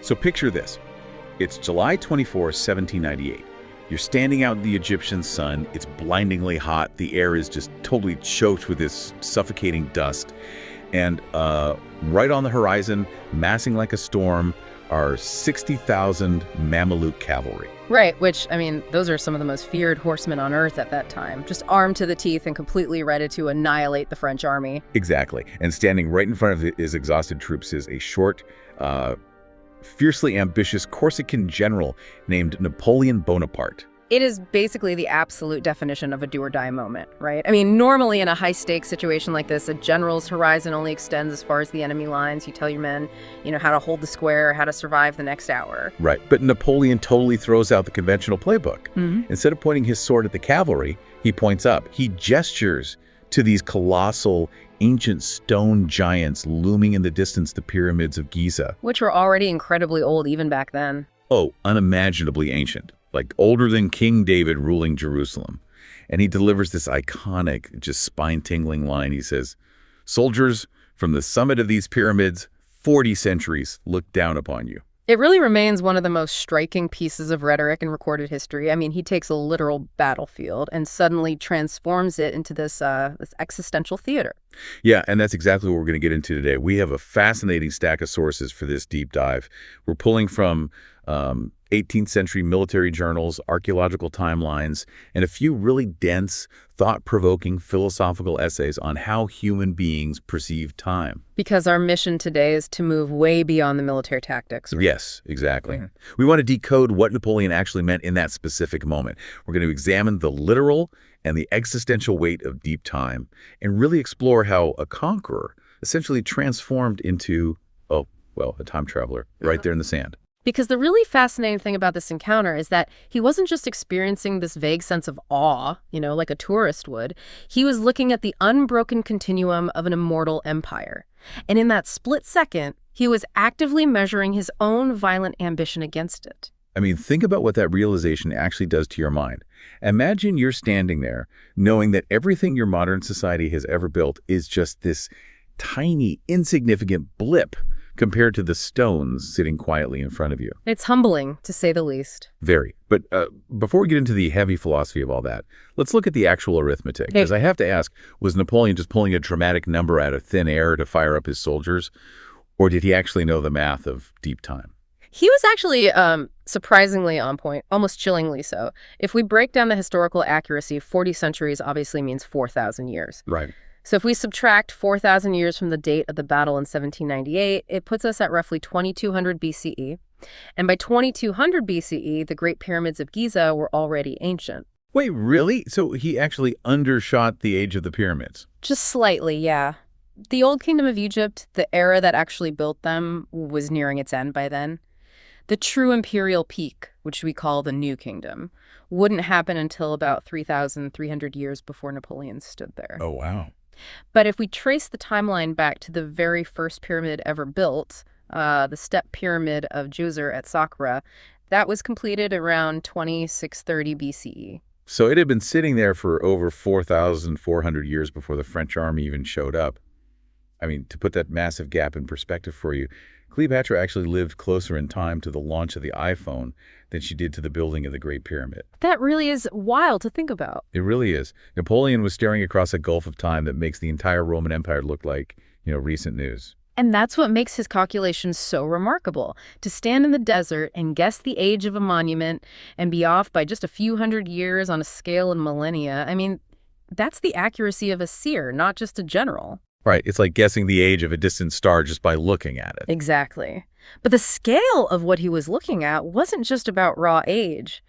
So picture this. It's July 24, 1798. You're standing out in the Egyptian sun. It's blindingly hot. The air is just totally choked with this suffocating dust. And right on the horizon, massing like a storm, are 60,000 Mameluke cavalry. Right, which, I mean, those are some of the most feared horsemen on earth at that time, just armed to the teeth and completely ready to annihilate the French army. Exactly. And standing right in front of his exhausted troops is a short, fiercely ambitious Corsican general named Napoleon Bonaparte. It is basically the absolute definition of a do-or-die moment, right? I mean, normally in a high-stakes situation like this, a general's horizon only extends as far as the enemy lines. You tell your men, how to hold the square, how to survive the next hour. Right, but Napoleon totally throws out the conventional playbook. Instead of pointing his sword at the cavalry, he points up. He gestures to these colossal, ancient stone giants looming in the distance, the Pyramids of Giza. Which were already incredibly old even back then. Oh, unimaginably ancient. Like older than King David ruling Jerusalem. And he delivers this iconic, just spine-tingling line. He says, "Soldiers, from the summit of these pyramids, 40 centuries look down upon you." It really remains one of the most striking pieces of rhetoric in recorded history. I mean, he takes a literal battlefield and suddenly transforms it into this existential theater. Yeah, and that's exactly what we're going to get into today. We have a fascinating stack of sources for this deep dive. We're pulling from 18th century military journals, archaeological timelines, and a few really dense, thought-provoking philosophical essays on how human beings perceive time. Because our mission today is to move way beyond the military tactics. Right? Yes, exactly. We want to decode what Napoleon actually meant in that specific moment. We're going to examine the literal and the existential weight of deep time and really explore how a conqueror essentially transformed into, a time traveler right there in the sand. Because the really fascinating thing about this encounter is that he wasn't just experiencing this vague sense of awe, like a tourist would. He was looking at the unbroken continuum of an immortal empire. And in that split second, he was actively measuring his own violent ambition against it. I mean, think about what that realization actually does to your mind. Imagine you're standing there knowing that everything your modern society has ever built is just this tiny, insignificant blip compared to the stones sitting quietly in front of you. It's humbling, to say the least. Very. But before we get into the heavy philosophy of all that, let's look at the actual arithmetic. Because I have to ask, was Napoleon just pulling a dramatic number out of thin air to fire up his soldiers? Or did he actually know the math of deep time? He was actually surprisingly on point, almost chillingly so. If we break down the historical accuracy, 40 centuries obviously means 4,000 years. Right. So if we subtract 4,000 years from the date of the battle in 1798, it puts us at roughly 2200 BCE. And by 2200 BCE, the Great Pyramids of Giza were already ancient. Wait, really? So he actually undershot the age of the pyramids? Just slightly, yeah. The Old Kingdom of Egypt, the era that actually built them, was nearing its end by then. The true imperial peak, which we call the New Kingdom, wouldn't happen until about 3,300 years before Napoleon stood there. Oh, wow. But if we trace the timeline back to the very first pyramid ever built, the step pyramid of Djoser at Saqqara, that was completed around 2630 BCE. So it had been sitting there for over 4,400 years before the French army even showed up. I mean, to put that massive gap in perspective for you, Cleopatra actually lived closer in time to the launch of the iPhone than she did to the building of the Great Pyramid. That really is wild to think about. It really is. Napoleon was staring across a gulf of time that makes the entire Roman Empire look like, recent news. And that's what makes his calculations so remarkable. To stand in the desert and guess the age of a monument and be off by just a few hundred years on a scale of millennia, I mean, that's the accuracy of a seer, not just a general. Right. It's like guessing the age of a distant star just by looking at it. Exactly. But the scale of what he was looking at wasn't just about raw age.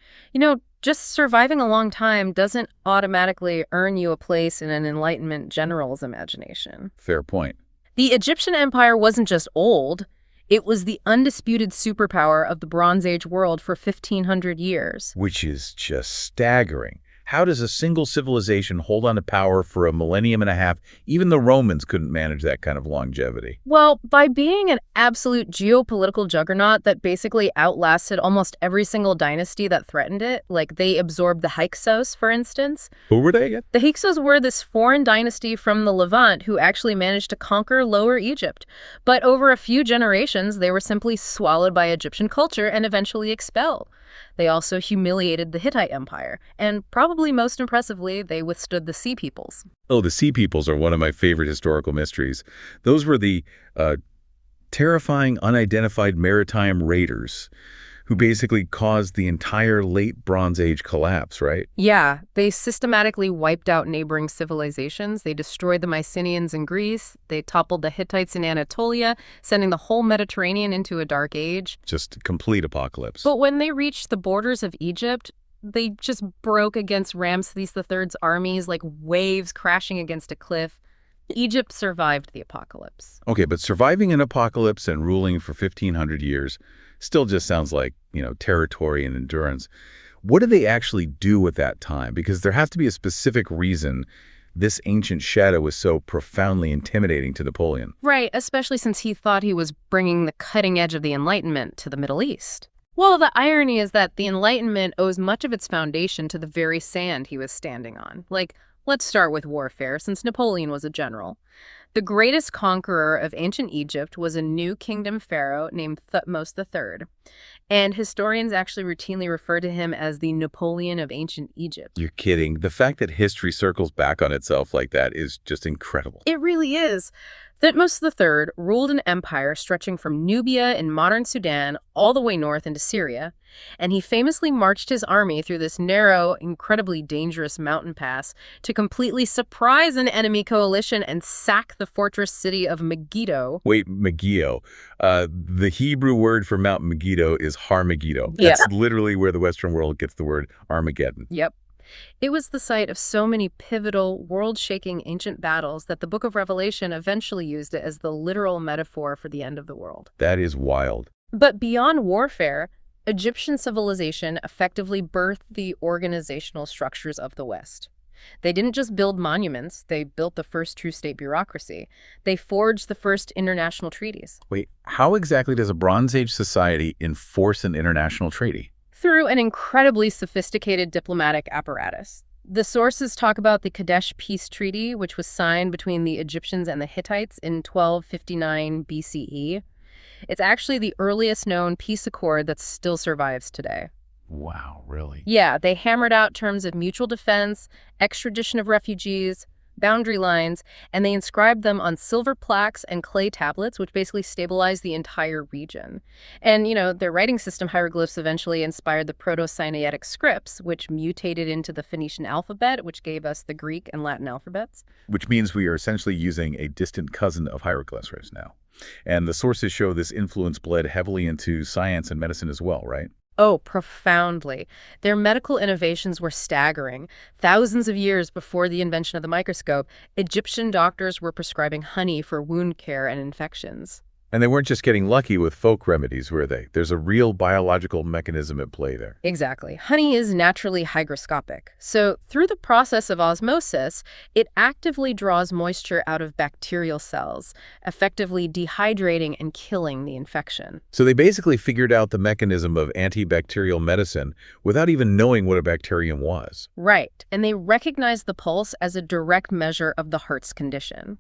Just surviving a long time doesn't automatically earn you a place in an Enlightenment general's imagination. Fair point. The Egyptian Empire wasn't just old. It was the undisputed superpower of the Bronze Age world for 1,500 years. Which is just staggering. How does a single civilization hold on to power for a millennium and a half? Even the Romans couldn't manage that kind of longevity. Well, by being an absolute geopolitical juggernaut that basically outlasted almost every single dynasty that threatened it, like they absorbed the Hyksos, for instance. Who were they again? The Hyksos were this foreign dynasty from the Levant who actually managed to conquer Lower Egypt. But over a few generations, they were simply swallowed by Egyptian culture and eventually expelled. They also humiliated the Hittite Empire, and probably most impressively, they withstood the Sea Peoples. Oh, the Sea Peoples are one of my favorite historical mysteries. Those were the terrifying, unidentified maritime raiders who basically caused the entire late Bronze Age collapse, right? Yeah, they systematically wiped out neighboring civilizations. They destroyed the Mycenaeans in Greece. They toppled the Hittites in Anatolia, sending the whole Mediterranean into a dark age. Just complete apocalypse. But when they reached the borders of Egypt, they just broke against Ramses III's armies like waves crashing against a cliff. Egypt survived the apocalypse. Okay, but surviving an apocalypse and ruling for 1,500 years still just sounds like, territory and endurance. What did they actually do at that time? Because there has to be a specific reason this ancient shadow was so profoundly intimidating to Napoleon. Right, especially since he thought he was bringing the cutting edge of the Enlightenment to the Middle East. Well, the irony is that the Enlightenment owes much of its foundation to the very sand he was standing on. Let's start with warfare, since Napoleon was a general. The greatest conqueror of ancient Egypt was a new kingdom pharaoh named Thutmose III, and historians actually routinely refer to him as the Napoleon of ancient Egypt. You're kidding. The fact that history circles back on itself like that is just incredible. It really is. Thutmose III ruled an empire stretching from Nubia in modern Sudan all the way north into Syria, and he famously marched his army through this narrow, incredibly dangerous mountain pass to completely surprise an enemy coalition and sack the fortress city of Megiddo. Wait, Megiddo. The Hebrew word for Mount Megiddo is Har Megiddo. Yeah. That's literally where the Western world gets the word Armageddon. Yep. It was the site of so many pivotal, world-shaking ancient battles that the Book of Revelation eventually used it as the literal metaphor for the end of the world. That is wild. But beyond warfare, Egyptian civilization effectively birthed the organizational structures of the West. They didn't just build monuments, they built the first true state bureaucracy. They forged the first international treaties. Wait, how exactly does a Bronze Age society enforce an international treaty? Through an incredibly sophisticated diplomatic apparatus. The sources talk about the Kadesh Peace Treaty, which was signed between the Egyptians and the Hittites in 1259 BCE. It's actually the earliest known peace accord that still survives today. Wow, really? Yeah, they hammered out terms of mutual defense, extradition of refugees, boundary lines, and they inscribed them on silver plaques and clay tablets, which basically stabilized the entire region. And, their writing system hieroglyphs eventually inspired the Proto-Sinaitic scripts, which mutated into the Phoenician alphabet, which gave us the Greek and Latin alphabets. Which means we are essentially using a distant cousin of hieroglyphs right now. And the sources show this influence bled heavily into science and medicine as well, right? Oh, profoundly. Their medical innovations were staggering. Thousands of years before the invention of the microscope, Egyptian doctors were prescribing honey for wound care and infections. And they weren't just getting lucky with folk remedies, were they? There's a real biological mechanism at play there. Exactly. Honey is naturally hygroscopic. So through the process of osmosis, it actively draws moisture out of bacterial cells, effectively dehydrating and killing the infection. So they basically figured out the mechanism of antibacterial medicine without even knowing what a bacterium was. Right. And they recognized the pulse as a direct measure of the heart's condition.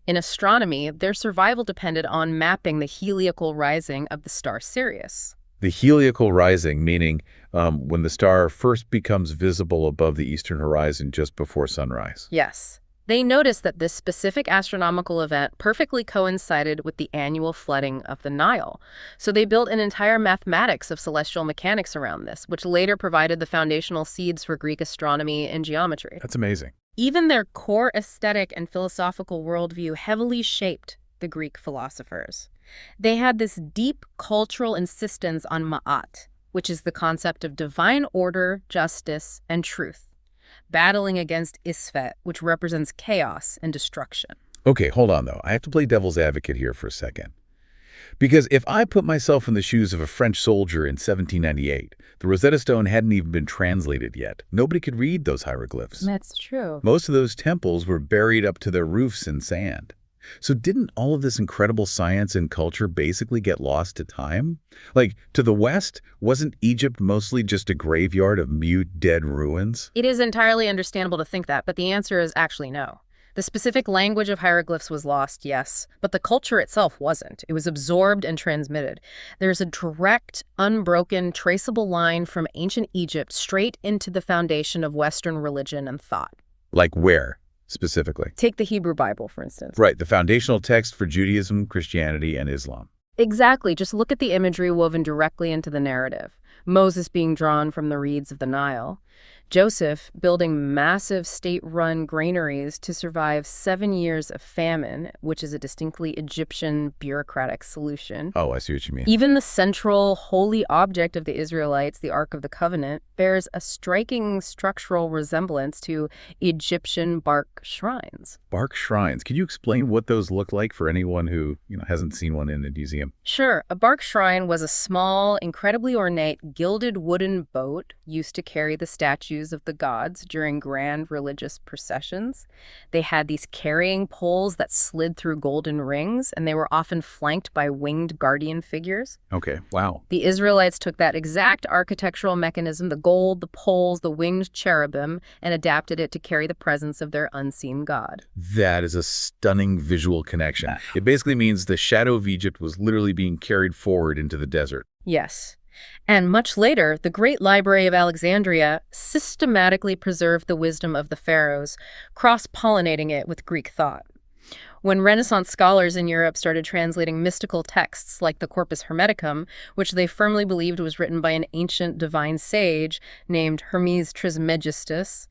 In astronomy, their survival depended on mapping the heliacal rising of the star Sirius. The heliacal rising, meaning when the star first becomes visible above the eastern horizon just before sunrise. Yes. They noticed that this specific astronomical event perfectly coincided with the annual flooding of the Nile. So they built an entire mathematics of celestial mechanics around this, which later provided the foundational seeds for Greek astronomy and geometry. That's amazing. Even their core aesthetic and philosophical worldview heavily shaped the Greek philosophers. They had this deep cultural insistence on ma'at, which is the concept of divine order, justice, and truth, battling against Isfet, which represents chaos and destruction. Okay, hold on, though. I have to play devil's advocate here for a second. Because if I put myself in the shoes of a French soldier in 1798, the Rosetta Stone hadn't even been translated yet. Nobody could read those hieroglyphs. That's true. Most of those temples were buried up to their roofs in sand. So didn't all of this incredible science and culture basically get lost to time? Like, to the West, wasn't Egypt mostly just a graveyard of mute, dead ruins? It is entirely understandable to think that, but the answer is actually no. The specific language of hieroglyphs was lost, yes, but the culture itself wasn't. It was absorbed and transmitted. There's a direct, unbroken, traceable line from ancient Egypt straight into the foundation of Western religion and thought. Like where, specifically? Take the Hebrew Bible, for instance. Right, the foundational text for Judaism, Christianity, and Islam. Exactly. Just look at the imagery woven directly into the narrative. Moses being drawn from the reeds of the Nile. Joseph building massive state-run granaries to survive 7 years of famine, which is a distinctly Egyptian bureaucratic solution. Oh, I see what you mean. Even the central holy object of the Israelites, the Ark of the Covenant, bears a striking structural resemblance to Egyptian bark shrines. Bark shrines. Could you explain what those look like for anyone who, hasn't seen one in a museum? Sure. A bark shrine was a small, incredibly ornate, gilded wooden boat used to carry the statues of the gods during grand religious processions. They had these carrying poles that slid through golden rings, and they were often flanked by winged guardian figures. Okay, wow. The Israelites took that exact architectural mechanism, the gold, the poles, the winged cherubim, and adapted it to carry the presence of their unseen god. That is a stunning visual connection. It basically means the shadow of Egypt was literally being carried forward into the desert. Yes. And much later, the Great Library of Alexandria systematically preserved the wisdom of the pharaohs, cross-pollinating it with Greek thought. When Renaissance scholars in Europe started translating mystical texts like the Corpus Hermeticum, which they firmly believed was written by an ancient divine sage named Hermes Trismegistus,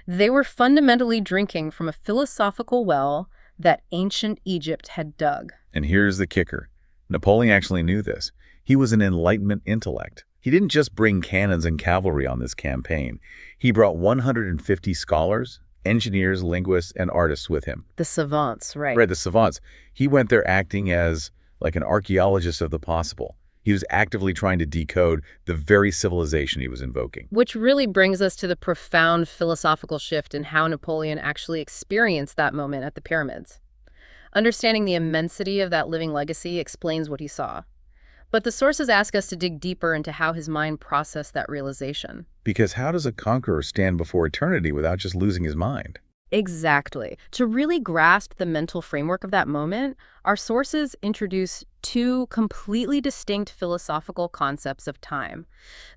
they were fundamentally drinking from a philosophical well that ancient Egypt had dug. And here's the kicker. Napoleon actually knew this. He was an Enlightenment intellect. He didn't just bring cannons and cavalry on this campaign. He brought 150 scholars, engineers, linguists, and artists with him. The savants, right. Right, the savants. He went there acting as like an archaeologist of the possible. He was actively trying to decode the very civilization he was invoking. Which really brings us to the profound philosophical shift in how Napoleon actually experienced that moment at the pyramids. Understanding the immensity of that living legacy explains what he saw. But the sources ask us to dig deeper into how his mind processed that realization. Because how does a conqueror stand before eternity without just losing his mind? Exactly. To really grasp the mental framework of that moment, our sources introduce two completely distinct philosophical concepts of time.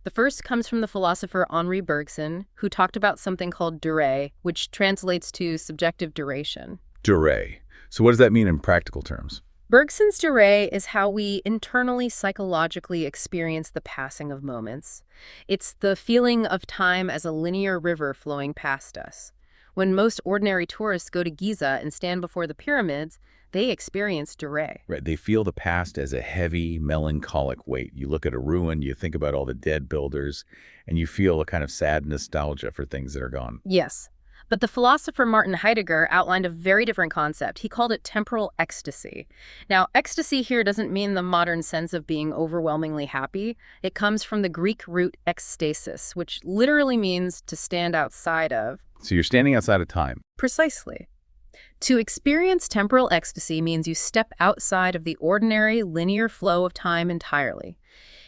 The first comes from the philosopher Henri Bergson, who talked about something called durée, which translates to subjective duration. Durée. So what does that mean in practical terms? Bergson's durée is how we internally psychologically experience the passing of moments. It's the feeling of time as a linear river flowing past us. When most ordinary tourists go to Giza and stand before the pyramids, they experience durée. Right, they feel the past as a heavy, melancholic weight. You look at a ruin, you think about all the dead builders, and you feel a kind of sad nostalgia for things that are gone. Yes. But the philosopher Martin Heidegger outlined a very different concept. He called it temporal ecstasy. Now, ecstasy here doesn't mean the modern sense of being overwhelmingly happy. It comes from the Greek root ekstasis, which literally means to stand outside of. So you're standing outside of time. Precisely. To experience temporal ecstasy means you step outside of the ordinary linear flow of time entirely.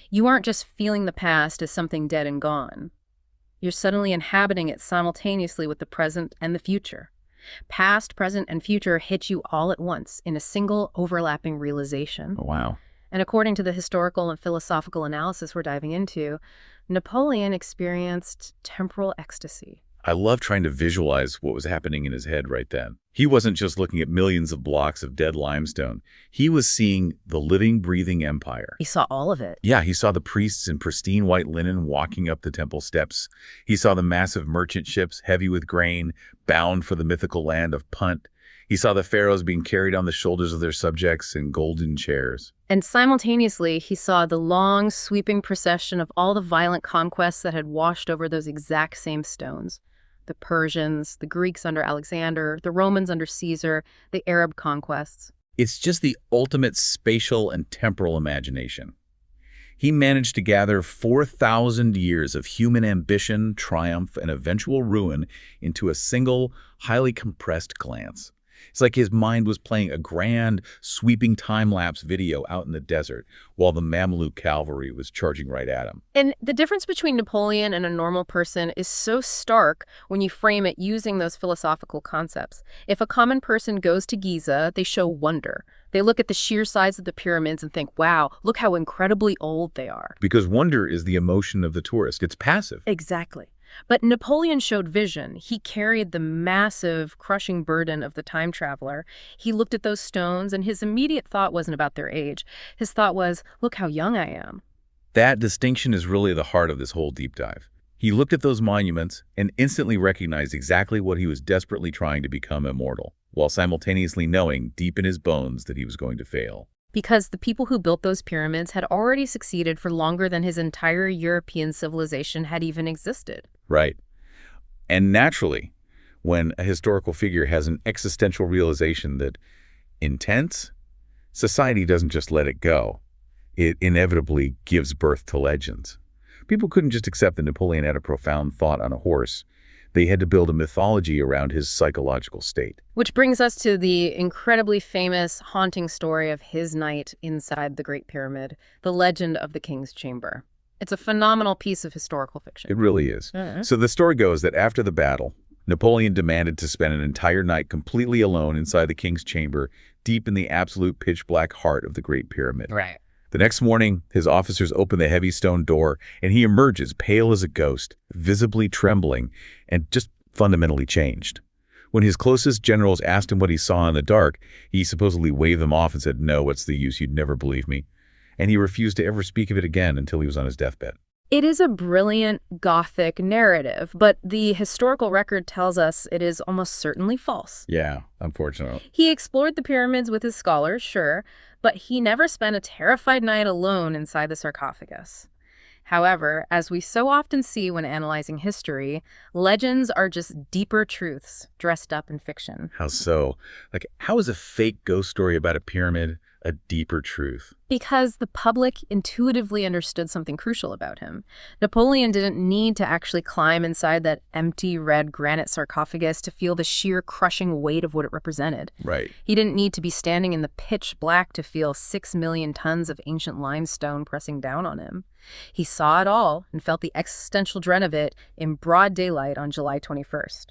You aren't just feeling the past as something dead and gone. You're suddenly inhabiting it simultaneously with the present and the future. Past, present, and future hit you all at once in a single overlapping realization. Oh, wow. And according to the historical and philosophical analysis we're diving into, Napoleon experienced temporal ecstasy. I love trying to visualize what was happening in his head right then. He wasn't just looking at millions of blocks of dead limestone. He was seeing the living, breathing empire. He saw all of it. Yeah, he saw the priests in pristine white linen walking up the temple steps. He saw the massive merchant ships, heavy with grain, bound for the mythical land of Punt. He saw the pharaohs being carried on the shoulders of their subjects in golden chairs. And simultaneously, he saw the long, sweeping procession of all the violent conquests that had washed over those exact same stones. The Persians, the Greeks under Alexander, the Romans under Caesar, the Arab conquests. It's just the ultimate spatial and temporal imagination. He managed to gather 4,000 years of human ambition, triumph, and eventual ruin into a single, highly compressed glance. It's like his mind was playing a grand, sweeping time-lapse video out in the desert while the Mameluke cavalry was charging right at him. And the difference between Napoleon and a normal person is so stark when you frame it using those philosophical concepts. If a common person goes to Giza, they show wonder. They look at the sheer size of the pyramids and think, wow, look how incredibly old they are. Because wonder is the emotion of the tourist. It's passive. Exactly. But Napoleon showed vision. He carried the massive, crushing burden of the time traveler. He looked at those stones, and his immediate thought wasn't about their age. His thought was, look how young I am. That distinction is really the heart of this whole deep dive. He looked at those monuments and instantly recognized exactly what he was desperately trying to become immortal, while simultaneously knowing deep in his bones that he was going to fail. Because the people who built those pyramids had already succeeded for longer than his entire European civilization had even existed. Right. And naturally, when a historical figure has an existential realization that intense, society doesn't just let it go. It inevitably gives birth to legends. People couldn't just accept that Napoleon had a profound thought on a horse. They had to build a mythology around his psychological state. Which brings us to the incredibly famous, haunting story of his night inside the Great Pyramid, the legend of the King's Chamber. It's a phenomenal piece of historical fiction. It really is. So the story goes that after the battle, Napoleon demanded to spend an entire night completely alone inside the king's chamber, deep in the absolute pitch-black heart of the Great Pyramid. Right. The next morning, his officers open the heavy stone door, and he emerges pale as a ghost, visibly trembling, and just fundamentally changed. When his closest generals asked him what he saw in the dark, he supposedly waved them off and said, "No, what's the use? You'd never believe me." And he refused to ever speak of it again until he was on his deathbed. It is a brilliant Gothic narrative, but the historical record tells us it is almost certainly false. Yeah, unfortunately. He explored the pyramids with his scholars, sure, but he never spent a terrified night alone inside the sarcophagus. However, as we so often see when analyzing history, legends are just deeper truths dressed up in fiction. How so? Like, how is a fake ghost story about a pyramid a deeper truth? Because the public intuitively understood something crucial about him. Napoleon didn't need to actually climb inside that empty red granite sarcophagus to feel the sheer crushing weight of what it represented. Right. He didn't need to be standing in the pitch black to feel 6 million tons of ancient limestone pressing down on him. He saw it all and felt the existential dread of it in broad daylight on July 21st.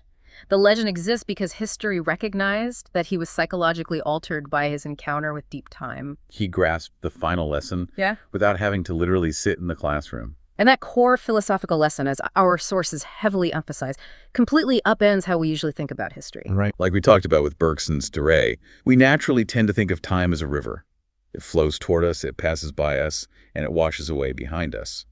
The legend exists because history recognized that he was psychologically altered by his encounter with deep time. He grasped the final lesson without having to literally sit in the classroom. And that core philosophical lesson, as our sources heavily emphasize, completely upends how we usually think about history. Right. Like we talked about with Bergson's De Re, we naturally tend to think of time as a river. It flows toward us, it passes by us, and it washes away behind us.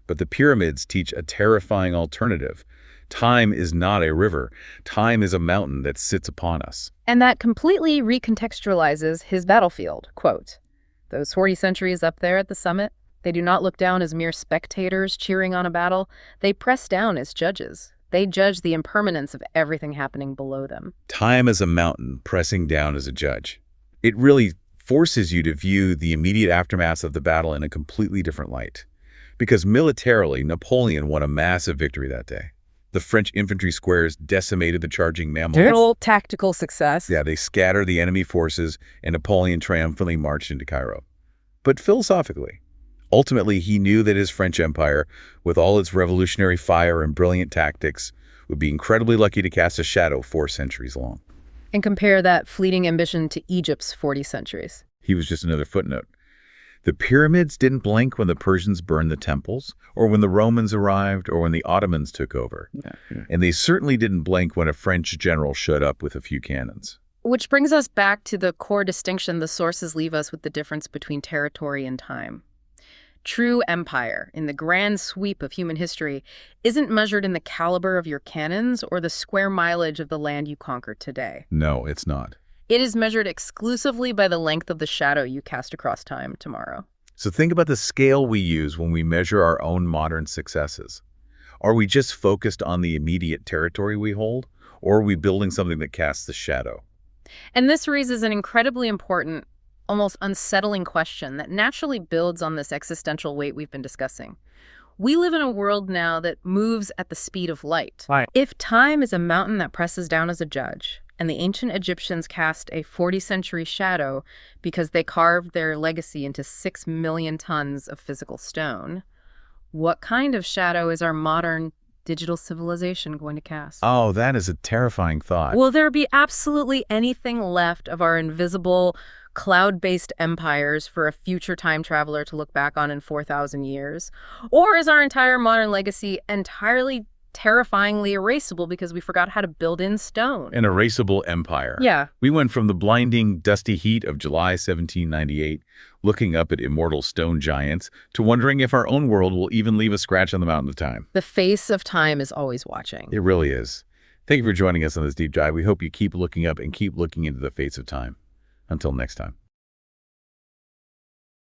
But the pyramids teach a terrifying alternative. Time is not a river. Time is a mountain that sits upon us. And that completely recontextualizes his battlefield. Quote, "Those 40 centuries up there at the summit, they do not look down as mere spectators cheering on a battle. They press down as judges. They judge the impermanence of everything happening below them." Time is a mountain pressing down as a judge. It really forces you to view the immediate aftermath of the battle in a completely different light. Because militarily, Napoleon won a massive victory that day. The French infantry squares decimated the charging Mamelukes. Total tactical success. Yeah, they scattered the enemy forces, and Napoleon triumphantly marched into Cairo. But philosophically, ultimately he knew that his French Empire, with all its revolutionary fire and brilliant tactics, would be incredibly lucky to cast a shadow 4 centuries long. And compare that fleeting ambition to Egypt's 40 centuries. He was just another footnote. The pyramids didn't blink when the Persians burned the temples, or when the Romans arrived, or when the Ottomans took over. And they certainly didn't blink when a French general showed up with a few cannons. Which brings us back to the core distinction the sources leave us with the difference between territory and time. True empire, in the grand sweep of human history, isn't measured in the caliber of your cannons or the square mileage of the land you conquered today. No, it's not. It is measured exclusively by the length of the shadow you cast across time tomorrow. So think about the scale we use when we measure our own modern successes. Are we just focused on the immediate territory we hold, or are we building something that casts a shadow? And this raises an incredibly important, almost unsettling question that naturally builds on this existential weight we've been discussing. We live in a world now that moves at the speed of light. Right. If time is a mountain that presses down as a judge, and the ancient Egyptians cast a 40th-century shadow because they carved their legacy into 6 million tons of physical stone, what kind of shadow is our modern digital civilization going to cast? Oh, that is a terrifying thought. Will there be absolutely anything left of our invisible, cloud-based empires for a future time traveler to look back on in 4,000 years? Or is our entire modern legacy entirely terrifyingly erasable because we forgot how to build in stone? An erasable empire. Yeah. We went from the blinding, dusty heat of July 1798, looking up at immortal stone giants, to wondering if our own world will even leave a scratch on the mountain of time. The face of time is always watching. It really is. Thank you for joining us on this deep dive. We hope you keep looking up and keep looking into the face of time. Until next time.